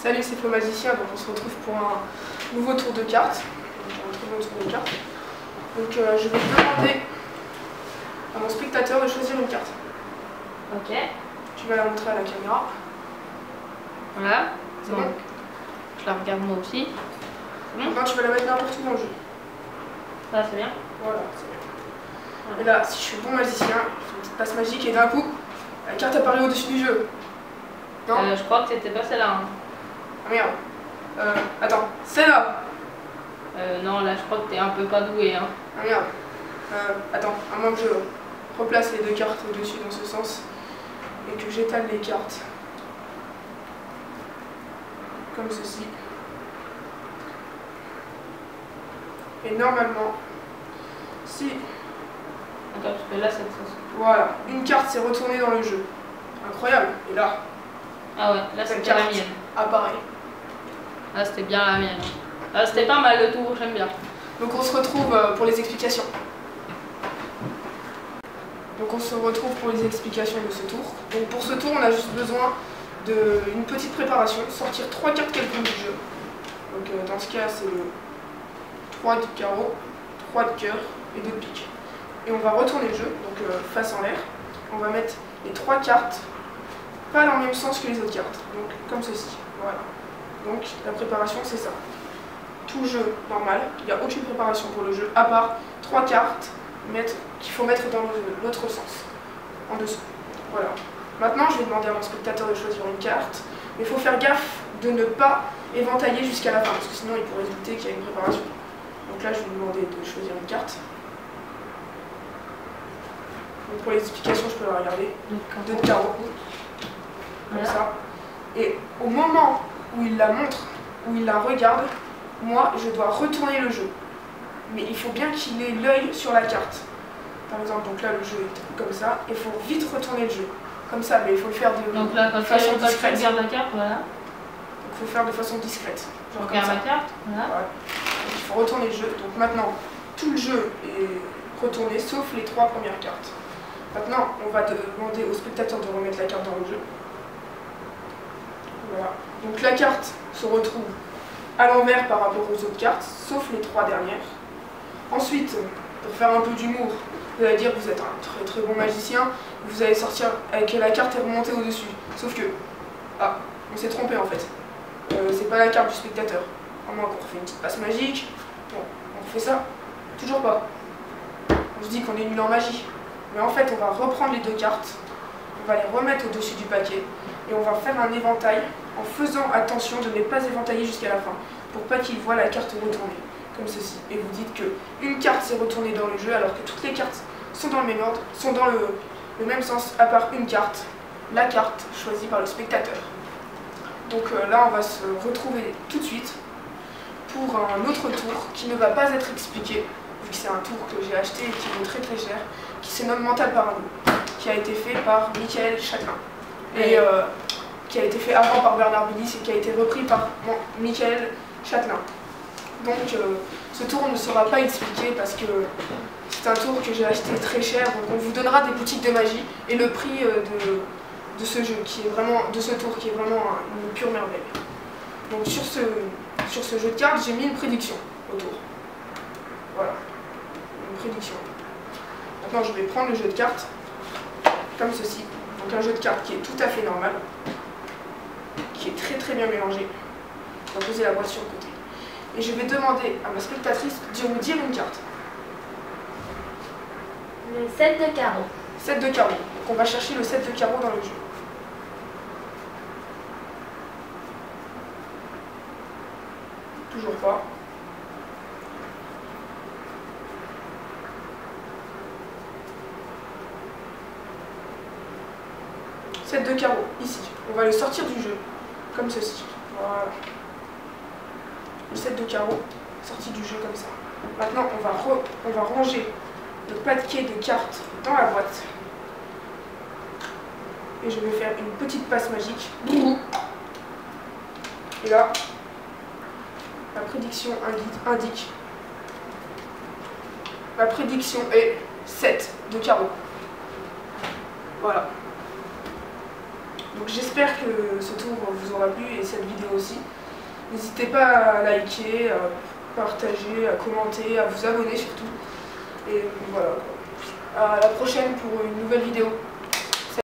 Salut, c'est Flo Magicien, donc on se retrouve pour un nouveau tour de cartes. Donc je vais demander à mon spectateur de choisir une carte. Ok. Tu vas la montrer à la caméra. Voilà. C'est Donc, bon. je la regarde moi aussi. C'est bon. Maintenant tu vas la mettre n'importe où dans le jeu. Ça c'est bien. Voilà, c'est bien. Et là, si je suis bon magicien, je fais une petite passe magique et d'un coup, la carte apparaît au-dessus du jeu. Non Je crois que c'était pas celle-là. Hein. Ah merde. Attends, celle-là. Non, là je crois que t'es un peu pas doué. Hein. Ah merde. Attends, à moins que je replace les deux cartes au-dessus dans ce sens et que j'étale les cartes comme ceci. Et normalement, si... Attends, parce que là cette sauce. Voilà, une carte s'est retournée dans le jeu. Incroyable. Et là, Ah ouais, là c'était la mienne. apparaît. Là c'était bien la mienne. Là c'était pas mal le tour, j'aime bien. Donc on se retrouve pour les explications. Donc on se retrouve pour les explications de ce tour. Donc pour ce tour, on a juste besoin d'une petite préparation, sortir 3 cartes quelconques du jeu. Donc dans ce cas, c'est le 3 de carreau, 3 de cœur et 2 de pique. Et on va retourner le jeu, donc face en l'air. On va mettre les 3 cartes, pas dans le même sens que les autres cartes. Donc comme ceci, voilà. Donc la préparation, c'est ça. Tout jeu normal, il n'y a aucune préparation pour le jeu, à part 3 cartes qu'il faut mettre dans l'autre sens, en dessous. Voilà. Maintenant, je vais demander à mon spectateur de choisir une carte, mais il faut faire gaffe de ne pas éventailler jusqu'à la fin, parce que sinon il pourrait se douter qu'il y a une préparation. Donc là, je vais lui demander de choisir une carte. Donc pour les explications, je peux la regarder. 2 de carreau, comme ça. Et au moment où il la montre, où il la regarde, moi, je dois retourner le jeu. Mais il faut bien qu'il ait l'œil sur la carte. Par exemple, donc là, le jeu est comme ça. Il faut vite retourner le jeu. Comme ça, mais il faut le faire donc là, quand façon tu discrète. regardes la carte, voilà. Donc il faut faire de façon discrète. Genre comme Regarde ça. la carte, voilà. Ouais. Donc, il faut retourner le jeu. Donc maintenant, tout le jeu est retourné, sauf les 3 premières cartes. Maintenant, on va demander au spectateur de remettre la carte dans le jeu. Voilà. Donc la carte se retrouve à l'envers par rapport aux autres cartes, sauf les 3 dernières. Ensuite, pour faire un peu d'humour, vous allez dire que vous êtes un très très bon magicien, vous allez sortir avec la carte est remontée au-dessus. Sauf que, on s'est trompé en fait. C'est pas la carte du spectateur. À moins qu'on refait une petite passe magique. Bon, on fait ça. Toujours pas. On se dit qu'on est nul en magie. Mais en fait, on va reprendre les 2 cartes, on va les remettre au-dessus du paquet, et on va faire un éventail en faisant attention de ne pas éventailler jusqu'à la fin, pour pas qu'il voit la carte retourner, comme ceci. Et vous dites qu'une carte s'est retournée dans le jeu, alors que toutes les cartes sont dans le même ordre, sont dans le même sens, à part une carte, la carte choisie par le spectateur. Donc là, on va se retrouver tout de suite pour un autre tour qui ne va pas être expliqué, vu que c'est un tour que j'ai acheté et qui vaut très très cher, qui se nomme Mental Parano, qui a été fait par Michael Châtelain. Et qui a été fait avant par Bernard Billis et qui a été repris par Michael Châtelain. Donc ce tour ne sera pas expliqué parce que c'est un tour que j'ai acheté très cher, donc on vous donnera des boutiques de magie et le prix de ce jeu qui est vraiment, de ce tour qui est vraiment une pure merveille. Donc sur ce jeu de cartes, j'ai mis une prédiction au tour. Voilà, une prédiction. Maintenant je vais prendre le jeu de cartes comme ceci. Donc un jeu de cartes qui est tout à fait normal, qui est très très bien mélangé. On va poser la boîte sur le côté. Et je vais demander à ma spectatrice de me dire une carte. Le 7 de carreau. 7 de carreau. Donc on va chercher le 7 de carreau dans le jeu. Toujours pas. Set de carreau, ici. On va le sortir du jeu, comme ceci. Voilà. Le 7 de carreau, sorti du jeu comme ça. Maintenant, on va ranger le paquet de cartes dans la boîte. Et je vais faire une petite passe magique. Et là, la prédiction indique. Ma prédiction est 7 de carreau. Voilà. Donc j'espère que ce tour vous aura plu et cette vidéo aussi. N'hésitez pas à liker, à partager, à commenter, à vous abonner surtout. Et voilà. À la prochaine pour une nouvelle vidéo.